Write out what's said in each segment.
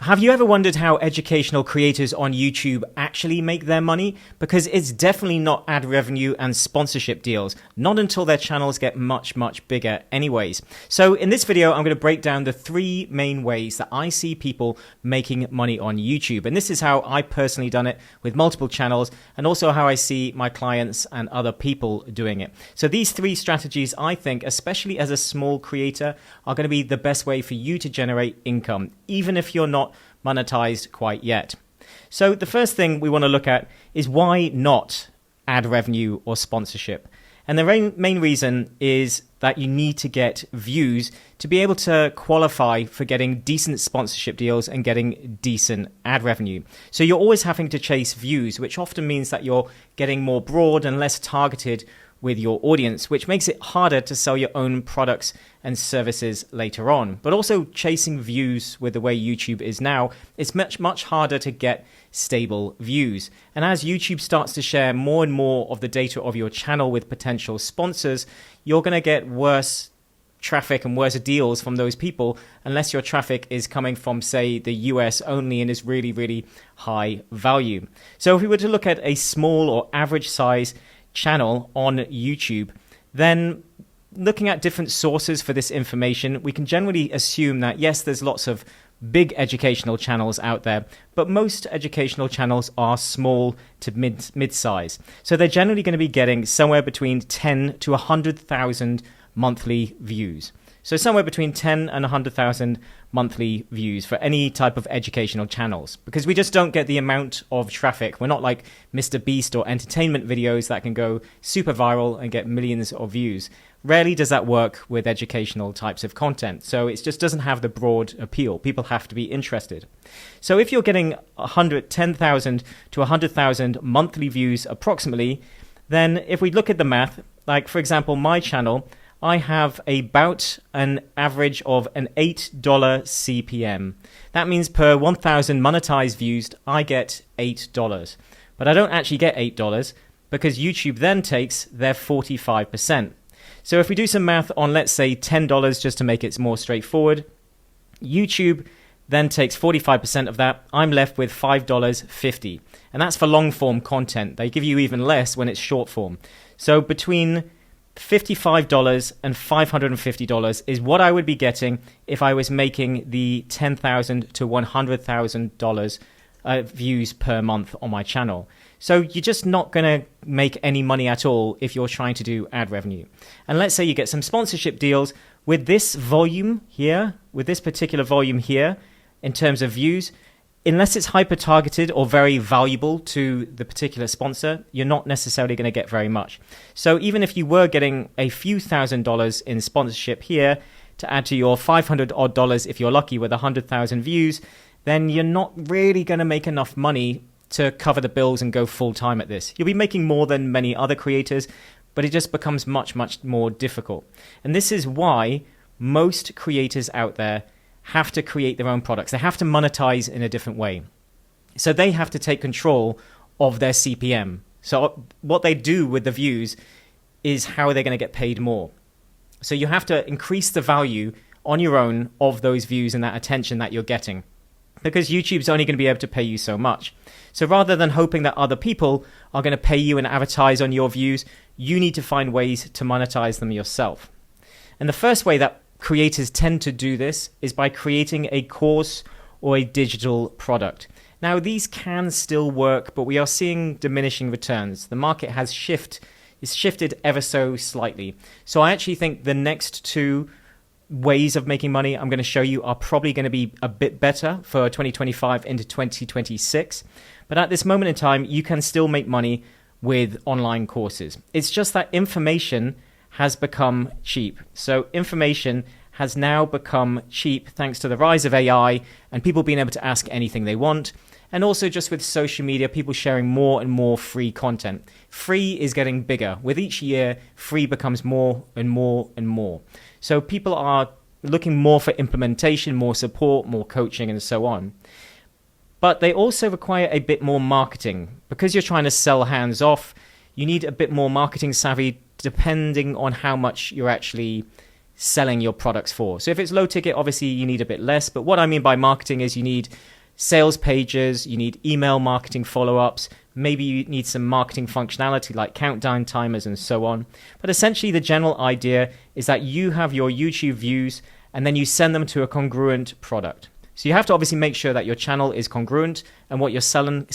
Have you ever wondered how educational creators on YouTube actually make their money? Because it's definitely not ad revenue and sponsorship deals, not until their channels get much, much bigger anyways. So in this video, I'm going to break down the 3 main ways that I see people making money on YouTube. And this is how I personally done it with multiple channels, and also how I see my clients and other people doing it. So these 3 strategies, I think, especially as a small creator, are going to be the best way for you to generate income, even if you're not monetized quite yet. So the first thing we want to look at is why not ad revenue or sponsorship. And the main reason is that you need to get views to be able to qualify for getting decent sponsorship deals and getting decent ad revenue. So you're always having to chase views, which often means that you're getting more broad and less targeted with your audience, which makes it harder to sell your own products and services later on. But also chasing views with the way YouTube is now, it's much, much harder to get stable views. And as YouTube starts to share more and more of the data of your channel with potential sponsors, you're going to get worse traffic and worse deals from those people unless your traffic is coming from, say, the US only and is really, really high value. So if we were to look at a small or average size channel on YouTube, then looking at different sources for this information, we can generally assume that yes, there's lots of big educational channels out there, but most educational channels are small to mid-size. So they're generally going to be getting somewhere between 10 to 100,000 monthly views. So somewhere between 10 and 100,000 monthly views for any type of educational channels, because we just don't get the amount of traffic. We're not like Mr. Beast or entertainment videos that can go super viral and get millions of views. Rarely does that work with educational types of content. So it just doesn't have the broad appeal. People have to be interested. So if you're getting 10,000 to 100,000 monthly views approximately, then if we look at the math, like for example, my channel, I have about an average of an $8 CPM. That means per 1,000 monetized views, I get $8. But I don't actually get $8 because YouTube then takes their 45%. So if we do some math on, let's say, $10, just to make it more straightforward, YouTube then takes 45% of that. I'm left with $5.50. And that's for long form content. They give you even less when it's short form. So between $55 and $550 is what I would be getting if I was making the $10,000 to $100,000 views per month on my channel. So you're just not going to make any money at all if you're trying to do ad revenue. And let's say you get some sponsorship deals with this volume here, with this particular volume here, in terms of views. Unless it's hyper-targeted or very valuable to the particular sponsor, you're not necessarily going to get very much. So even if you were getting a few $1,000s in sponsorship here to add to your $500 odd if you're lucky with 100,000 views, then you're not really going to make enough money to cover the bills and go full-time at this. You'll be making more than many other creators, but it just becomes much, much more difficult. And this is why most creators out there have to create their own products. They have to monetize in a different way. So they have to take control of their CPM. So what they do with the views is how they're going to get paid more. So you have to increase the value on your own of those views and that attention that you're getting, because YouTube's only going to be able to pay you so much. So rather than hoping that other people are going to pay you and advertise on your views, you need to find ways to monetize them yourself. And the first way that creators tend to do this is by creating a course or a digital product. Now, these can still work, but we are seeing diminishing returns. The market has shifted ever so slightly. So I actually think the next 2 ways of making money I'm going to show you are probably going to be a bit better for 2025 into 2026. But at this moment in time, you can still make money with online courses. It's just that information has become cheap. So information has now become cheap thanks to the rise of AI and people being able to ask anything they want. And also just with social media, people sharing more and more free content. Free is getting bigger. With each year, free becomes more and more and more. So people are looking more for implementation, more support, more coaching, and so on. But they also require a bit more marketing. Because you're trying to sell hands off, you need a bit more marketing savvy depending on how much you're actually selling your products for. So if it's low ticket, obviously you need a bit less. But what I mean by marketing is you need sales pages, you need email marketing follow-ups, maybe you need some marketing functionality like countdown timers and so on. But essentially the general idea is that you have your YouTube views and then you send them to a congruent product. So you have to obviously make sure that your channel is congruent and what you're selling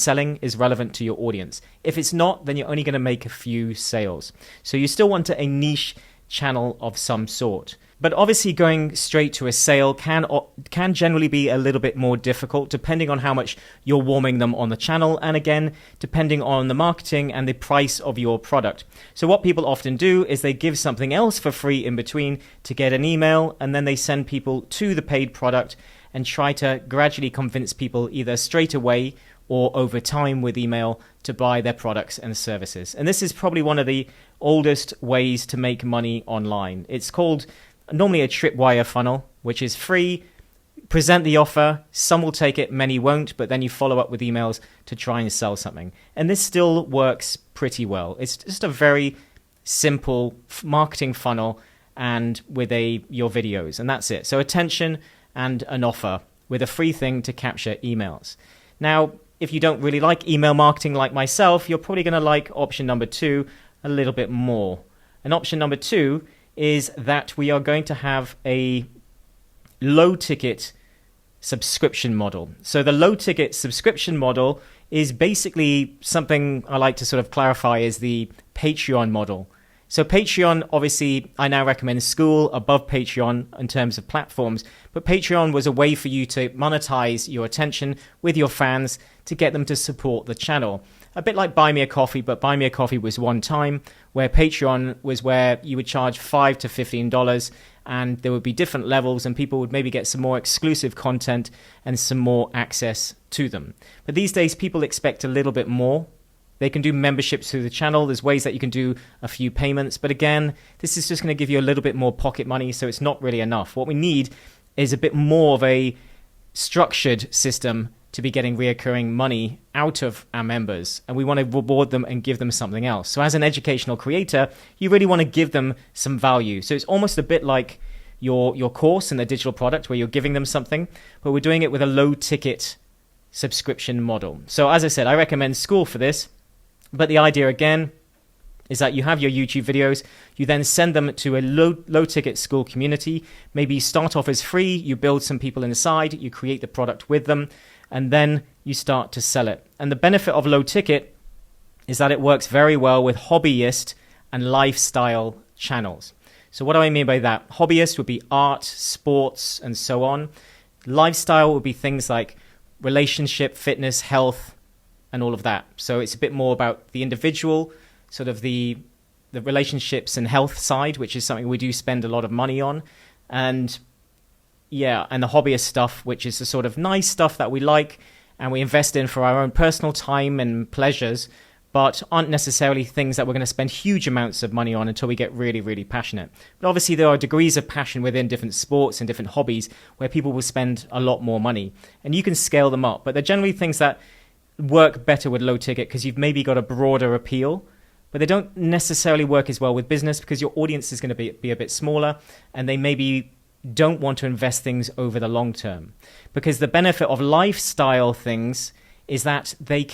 is relevant to your audience. If it's not, then you're only going to make a few sales. So you still want a niche channel of some sort. But obviously going straight to a sale can generally be a little bit more difficult depending on how much you're warming them on the channel, and again, depending on the marketing and the price of your product. So what people often do is they give something else for free in between to get an email, and then they send people to the paid product and try to gradually convince people either straight away or over time with email to buy their products and services. And this is probably one of the oldest ways to make money online. It's called normally a tripwire funnel, which is free. Present the offer, some will take it, many won't, but then you follow up with emails to try and sell something. And this still works pretty well. It's just a very simple marketing funnel and with your videos, and that's it. So attention and an offer with a free thing to capture emails. Now, if you don't really like email marketing like myself, you're probably going to like option number 2 a little bit more. And option number 2 is that we are going to have a low ticket subscription model. So the low ticket subscription model is basically something I like to sort of clarify is the Patreon model. So Patreon, obviously, I now recommend School above Patreon in terms of platforms, but Patreon was a way for you to monetize your attention with your fans to get them to support the channel. A bit like Buy Me a Coffee, but Buy Me a Coffee was one time, where Patreon was where you would charge $5 to $15, and there would be different levels, and people would maybe get some more exclusive content and some more access to them. But these days, people expect a little bit more. They can do memberships through the channel. There's ways that you can do a few payments. But again, this is just going to give you a little bit more pocket money, so it's not really enough. What we need is a bit more of a structured system to be getting reoccurring money out of our members. And we want to reward them and give them something else. So as an educational creator, you really want to give them some value. So it's almost a bit like your course and the digital product where you're giving them something, but we're doing it with a low ticket subscription model. So as I said, I recommend School for this. But the idea, again, is that you have your YouTube videos, you then send them to a low-ticket School community. Maybe you start off as free, you build some people inside, you create the product with them, and then you start to sell it. And the benefit of low-ticket is that it works very well with hobbyist and lifestyle channels. So what do I mean by that? Hobbyist would be art, sports, and so on. Lifestyle would be things like relationship, fitness, health, and all of that. So it's a bit more about the individual, sort of the relationships and health side, which is something we do spend a lot of money on. And yeah, and the hobbyist stuff, which is the sort of nice stuff that we like and we invest in for our own personal time and pleasures, but aren't necessarily things that we're going to spend huge amounts of money on until we get really, really passionate. But obviously there are degrees of passion within different sports and different hobbies where people will spend a lot more money, and you can scale them up. But they're generally things that work better with low ticket because you've maybe got a broader appeal, but they don't necessarily work as well with business because your audience is going to be a bit smaller, and they maybe don't want to invest things over the long term. Because the benefit of lifestyle things is that they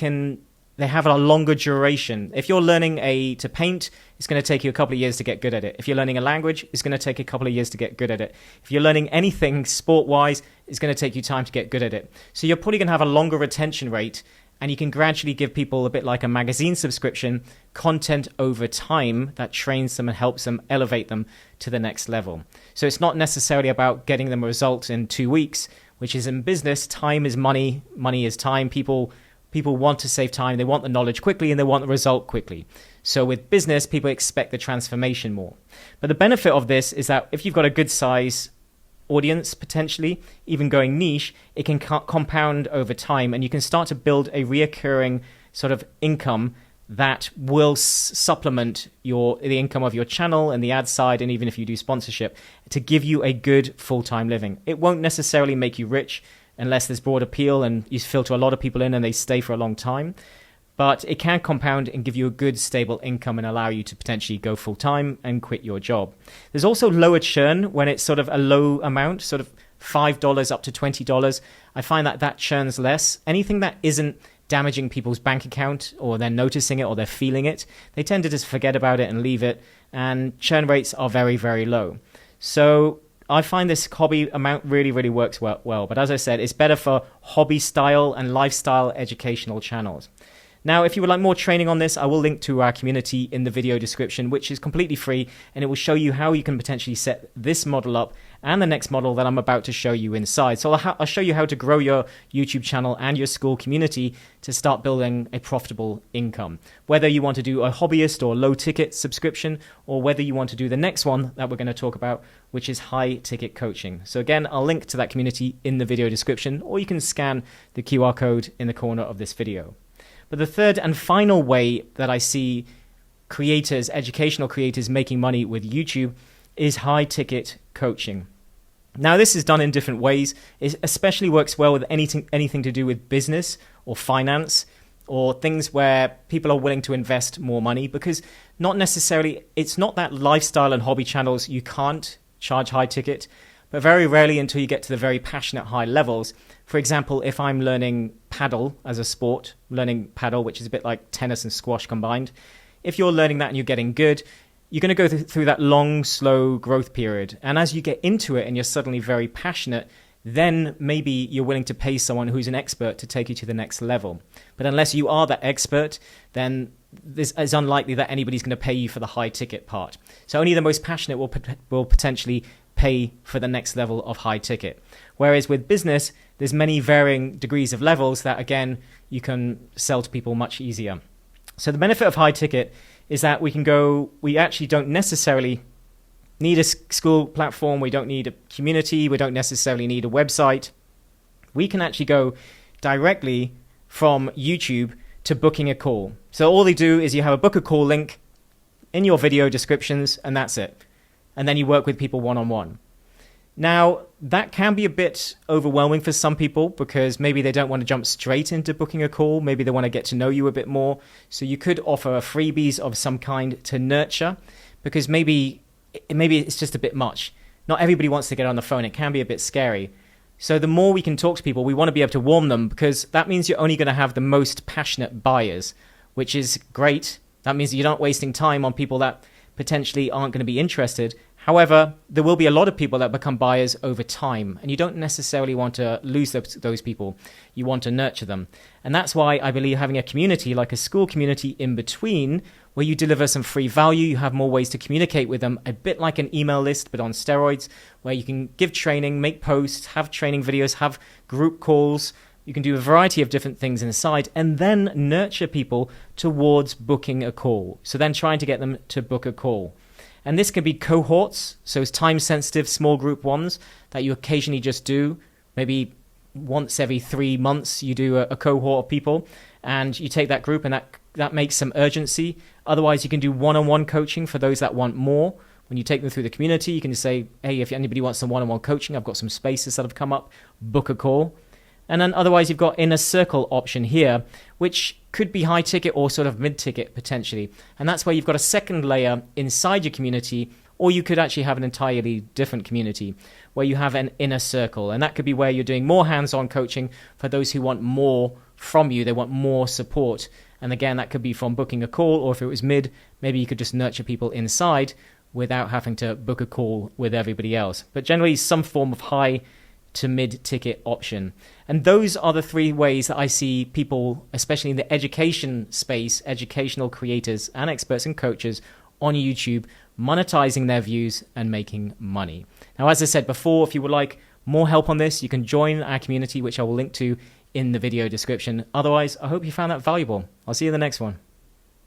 have a longer duration. If you're learning to paint, it's going to take you a couple of years to get good at it. If you're learning a language, it's going to take a couple of years to get good at it. If you're learning anything sport-wise, it's going to take you time to get good at it. So you're probably going to have a longer retention rate, and you can gradually give people, a bit like a magazine subscription, content over time that trains them and helps them elevate them to the next level. So it's not necessarily about getting them a result in 2 weeks, which is in business, time is money, money is time. People want to save time, they want the knowledge quickly, and they want the result quickly. So with business, people expect the transformation more. But the benefit of this is that if you've got a good size audience, potentially even going niche, it can compound over time, and you can start to build a reoccurring sort of income that will supplement the income of your channel and the ad side, and even if you do sponsorship, to give you a good full-time living. It won't necessarily make you rich unless there's broad appeal and you filter a lot of people in and they stay for a long time. but it can compound and give you a good stable income and allow you to potentially go full time and quit your job. There's also lower churn when it's sort of a low amount, sort of $5 up to $20. I find that churns less. Anything that isn't damaging people's bank account, or they're noticing it or they're feeling it, they tend to just forget about it and leave it, and churn rates are very, very low. So I find this hobby amount really, really works well. But as I said, it's better for hobby style and lifestyle educational channels. Now, if you would like more training on this, I will link to our community in the video description, which is completely free, and it will show you how you can potentially set this model up and the next model that I'm about to show you inside. So I'll show you how to grow your YouTube channel and your school community to start building a profitable income. Whether you want to do a hobbyist or low ticket subscription, or whether you want to do the next one that we're going to talk about, which is high ticket coaching. So again, I'll link to that community in the video description, or you can scan the QR code in the corner of this video. But the third and final way that I see creators, educational creators, making money with YouTube is high ticket coaching. Now, this is done in different ways. It especially works well with anything to do with business or finance, or things where people are willing to invest more money, because it's not that lifestyle and hobby channels you can't charge high ticket, but very rarely until you get to the very passionate high levels. For example, if I'm learning paddle as a sport, which is a bit like tennis and squash combined, if you're learning that and you're getting good, you're going to go through that long, slow growth period. And as you get into it and you're suddenly very passionate, then maybe you're willing to pay someone who's an expert to take you to the next level. But unless you are that expert, then it's unlikely that anybody's going to pay you for the high ticket part. So only the most passionate will potentially pay for the next level of high ticket. Whereas with business, there's many varying degrees of levels that, again, you can sell to people much easier. So the benefit of high ticket is that we actually don't necessarily need a school platform, we don't need a community, we don't necessarily need a website. We can actually go directly from YouTube to booking a call. So all they do is you have a book a call link in your video descriptions, and that's it. And then you work with people one-on-one. Now, that can be a bit overwhelming for some people, because maybe they don't want to jump straight into booking a call. Maybe they want to get to know you a bit more. So you could offer freebies of some kind to nurture, because maybe it's just a bit much. Not everybody wants to get on the phone. It can be a bit scary. So the more we can talk to people, we want to be able to warm them, because that means you're only going to have the most passionate buyers, which is great. That means you're not wasting time on people that potentially aren't going to be interested. However, there will be a lot of people that become buyers over time, and you don't necessarily want to lose those people. You want to nurture them. And that's why I believe having a community, like a school community in between, where you deliver some free value, you have more ways to communicate with them, a bit like an email list, but on steroids, where you can give training, make posts, have training videos, have group calls. You can do a variety of different things inside, and then nurture people towards booking a call. So then trying to get them to book a call. And this can be cohorts, so it's time-sensitive small group ones that you occasionally just do. Maybe once every 3 months you do a cohort of people, and you take that group, and that makes some urgency. Otherwise, you can do one-on-one coaching for those that want more. When you take them through the community, you can just say, hey, if anybody wants some one-on-one coaching, I've got some spaces that have come up, book a call. And then otherwise, you've got inner circle option here, which could be high ticket or sort of mid ticket potentially. And that's where you've got a second layer inside your community, or you could actually have an entirely different community where you have an inner circle. And that could be where you're doing more hands-on coaching for those who want more from you. They want more support. And again, that could be from booking a call, or if it was mid, maybe you could just nurture people inside without having to book a call with everybody else. But generally, some form of high to mid-ticket option. And those are the three ways that I see people, especially in the education space, educational creators and experts and coaches on YouTube, monetizing their views and making money. Now, as I said before, if you would like more help on this, you can join our community, which I will link to in the video description. Otherwise, I hope you found that valuable. I'll see you in the next one.